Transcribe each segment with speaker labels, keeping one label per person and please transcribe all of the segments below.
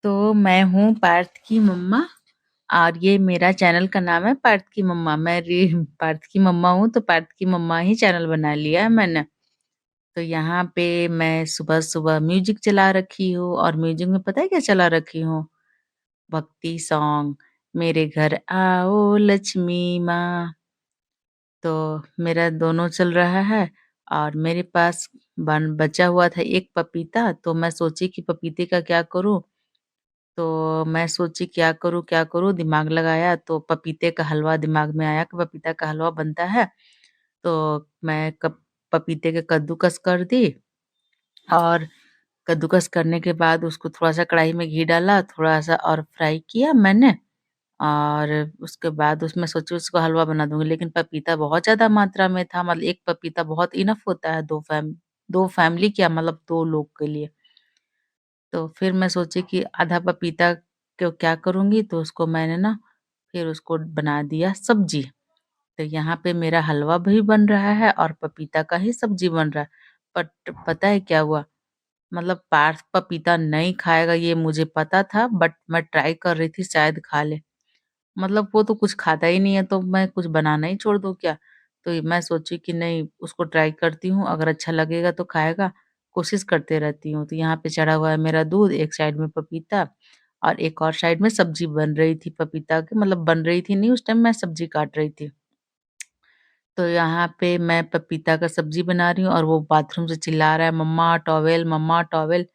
Speaker 1: तो मैं हूँ पार्थ की मम्मा और ये मेरा चैनल का नाम है पार्थ की मम्मा। मैं पार्थ की मम्मा हूँ तो पार्थ की मम्मा ही चैनल बना लिया है मैंने। तो यहाँ पे मैं सुबह-सुबह म्यूजिक चला रखी हूँ और म्यूजिक में पता है क्या चला रखी हूँ? भक्ति सॉन्ग, मेरे घर आओ लक्ष्मी माँ। तो मेरा दोनों चल रहा है और मेरे पास बचा हुआ था एक पपीता, तो मैं सोची कि पपीते का क्या करूँ? तो मैं सोची क्या करूँ दिमाग लगाया तो पपीते का हलवा दिमाग में आया कि पपीता का हलवा बनता है। तो मैं कप पपीते के कद्दूकस कर दी और कद्दूकस करने के बाद उसको थोड़ा-सा कढ़ाई में घी डाला, थोड़ा-सा और फ्राई किया मैंने और उसके बाद उसमें सोची उसको हलवा बना दूँगी। लेकिन पपीता बहुत ज़्यादा मात्रा में था, मतलब 1 पपीता बहुत इनफ होता है 2 फैमिली क्या मतलब 2 लोग के लिए। तो फिर मैं सोची कि आधा पपीता को क्या करूँगी तो उसको मैंने ना फिर उसको बना दिया सब्जी। तो यहाँ पे मेरा हलवा भी बन रहा है और पपीता का ही सब्जी बन रहा है। बट पता है क्या हुआ? मतलब पार्थ पपीता नहीं खाएगा ये मुझे पता था बट मैं ट्राई कर रही थी शायद खा ले। मतलब वो तो कुछ खाता ही नहीं है तो मैं कुछ बनाना ही छोड़ दूँ क्या? तो मैं सोची कि नहीं उसको ट्राई करती हूँ, अगर अच्छा लगेगा तो खाएगा, कोशिश करते रहती हूँ। तो यहाँ पे चढ़ा हुआ है मेरा दूध, एक साइड में पपीता और एक और साइड में सब्जी बन रही थी पपीता की, मतलब बन रही थी नहीं उस टाइम मैं सब्जी काट रही थी। तो यहाँ पे मैं पपीता का सब्जी बना रही हूँ और वो बाथरूम से चिल्ला रहा है मम्मा टॉवेल।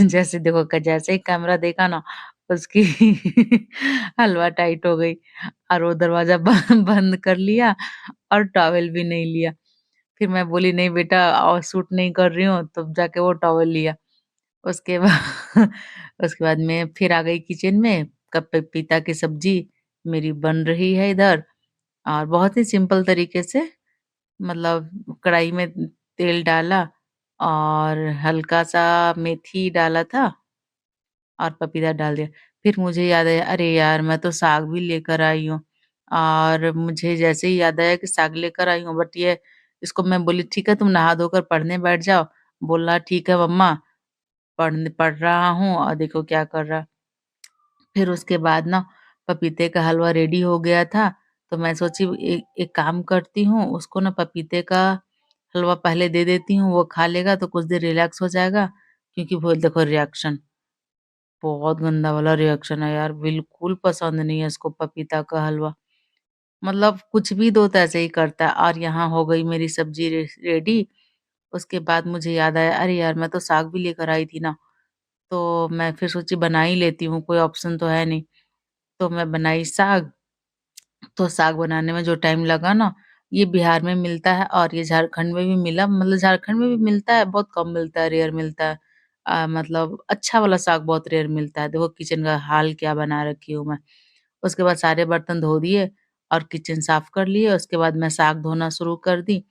Speaker 1: जैसे देखो जैसे ही कैमरा देखा ना उसकी हलवा टाइट हो गई और वो दरवाजा बंद कर लिया और टॉवेल भी नहीं लिया। फिर मैं बोली नहीं बेटा और शूट नहीं कर रही हूँ तब जाके वो टॉवेल लिया। उसके बाद उसके बाद मैं फिर आ गई किचन में कब पपीता की सब्जी मेरी बन रही है इधर और बहुत ही सिंपल तरीके से मतलब कढ़ाई में तेल डाला और हल्का-सा मेथी डाला था और पपीता डाल दिया। फिर मुझे याद आया अरे यार! मैं तो साग भी लेकर आई हूँ और मुझे जैसे ही याद आया कि साग लेकर आई हूँ बट ये इसको मैं बोली ठीक है तुम नहा धोकर पढ़ने बैठ जाओ। बोला ठीक है मम्मा पढ़ रहा हूँ और देखो क्या कर रहा। फिर उसके बाद ना पपीते का हलवा रेडी हो गया था, तो मैं सोची एक एक काम करती हूँ, उसको ना पपीते का हलवा पहले दे देती हूँ, वो खा लेगा तो कुछ देर रिलैक्स हो जाएगा, क्योंकि वो देखो रिएक्शन, बहुत गंदा वाला रिएक्शन है यार, बिल्कुल पसंद नहीं है इसको पपीता का हलवा। मतलब कुछ भी दो तो ऐसे ही करता है और यहाँ हो गई मेरी सब्जी रेडी, उसके बाद मुझे याद आया, अरे यार मैं तो साग भी लेकर आई थी ना, तो मैं फिर सोची बना ही लेती हूँ, कोई ऑप्शन तो है नहीं। तो मैं बनाई साग, तो साग बनाने में जो टाइम लगा ना, ये बिहार में मिलता है और ये झारखंड में भी मिला, मतलब झारखंड में भी मिलता है, बहुत कम मिलता है, रेयर मिलता है। मतलब अच्छा वाला साग बहुत रेयर मिलता है। देखो किचन का हाल क्या बना रखी हूँ मैं। उसके बाद सारे बर्तन धो दिए और किचन साफ कर लिए, उसके बाद मैं साग धोना शुरू कर दी।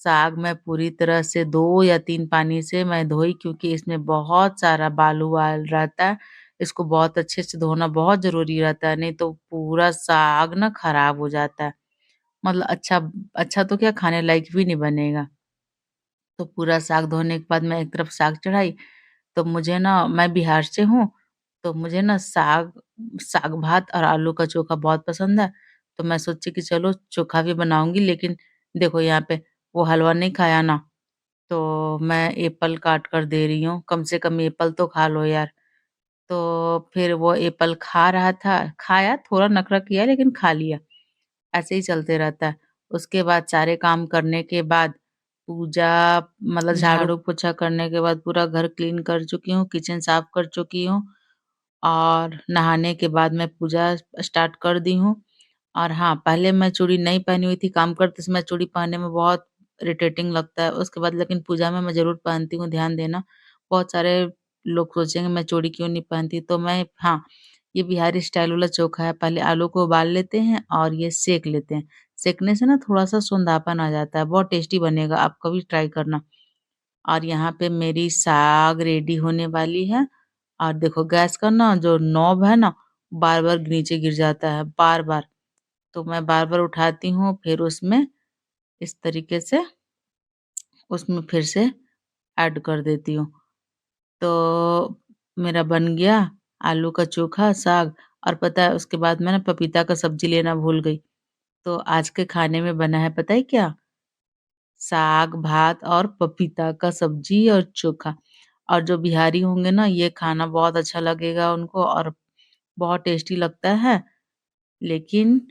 Speaker 1: साग मैं पूरी तरह से 2 या 3 पानी से मैं धोई क्योंकि इसमें बहुत सारा बालू-वाल रहता है। इसको बहुत अच्छे से धोना बहुत ज़रूरी रहता है, नहीं तो पूरा साग ना खराब हो जाता है। मतलब अच्छा तो क्या खाने लायक भी नहीं बनेगा। तो पूरा साग धोने के बाद मैं एक तरफ साग चढ़ाई, तो मुझे ना मैं बिहार से हूँ, तो मुझे ना साग-भात और आलू का चोखा बहुत पसंद है। तो मैं सोची कि चलो चोखा भी बनाऊँगी लेकिन देखो यहाँ पे वो हलवा नहीं खाया ना, तो मैं एप्पल काट कर दे रही हूँ, कम से कम एप्पल तो खा लो यार। तो फिर वो एप्पल खा रहा था, खाया थोड़ा नखरा किया लेकिन खा लिया, ऐसे ही चलते रहता है। उसके बाद सारे काम करने के बाद पूजा मतलब झाड़ू-पोछा करने के बाद पूरा घर क्लीन कर चुकी हूँ, किचन साफ कर चुकी हूँ और नहाने के बाद मैं पूजा स्टार्ट कर दी हूँ। और हाँ, पहले मैं चूड़ी नहीं पहनी हुई थी, काम करते समय चूड़ी पहनने में बहुत इरिटेटिंग लगता है। उसके बाद लेकिन पूजा में मैं ज़रूर पहनती हूँ, ध्यान देना। बहुत सारे लोग सोचेंगे मैं चूड़ी क्यों नहीं पहनती, तो मैं हाँ, ये बिहारी स्टाइल वाला चोखा है। पहले आलू को उबाल लेते हैं और ये सेंक लेते हैं। सेंकने से ना थोड़ा-सा सोंधापन आ जाता है, बहुत टेस्टी बनेगा, आप कभी ट्राई करना। और यहाँ पे मेरी साग रेडी होने वाली है और देखो गैस का ना जो नॉब है ना, बार-बार नीचे गिर जाता है, बार-बार। तो मैं बार-बार उठाती हूँ, फिर उसमें इस तरीके से उसमें फिर से ऐड कर देती हूँ। तो मेरा बन गया आलू का चोखा, साग और पता है उसके बाद मैं ना पपीता का सब्ज़ी लेना भूल गई। तो आज के खाने में बना है पता है क्या? साग, भात और पपीता का सब्ज़ी और चोखा। और जो बिहारी होंगे ना ये खाना बहुत अच्छा लगेगा उनको और बहुत टेस्टी लगता है। लेकिन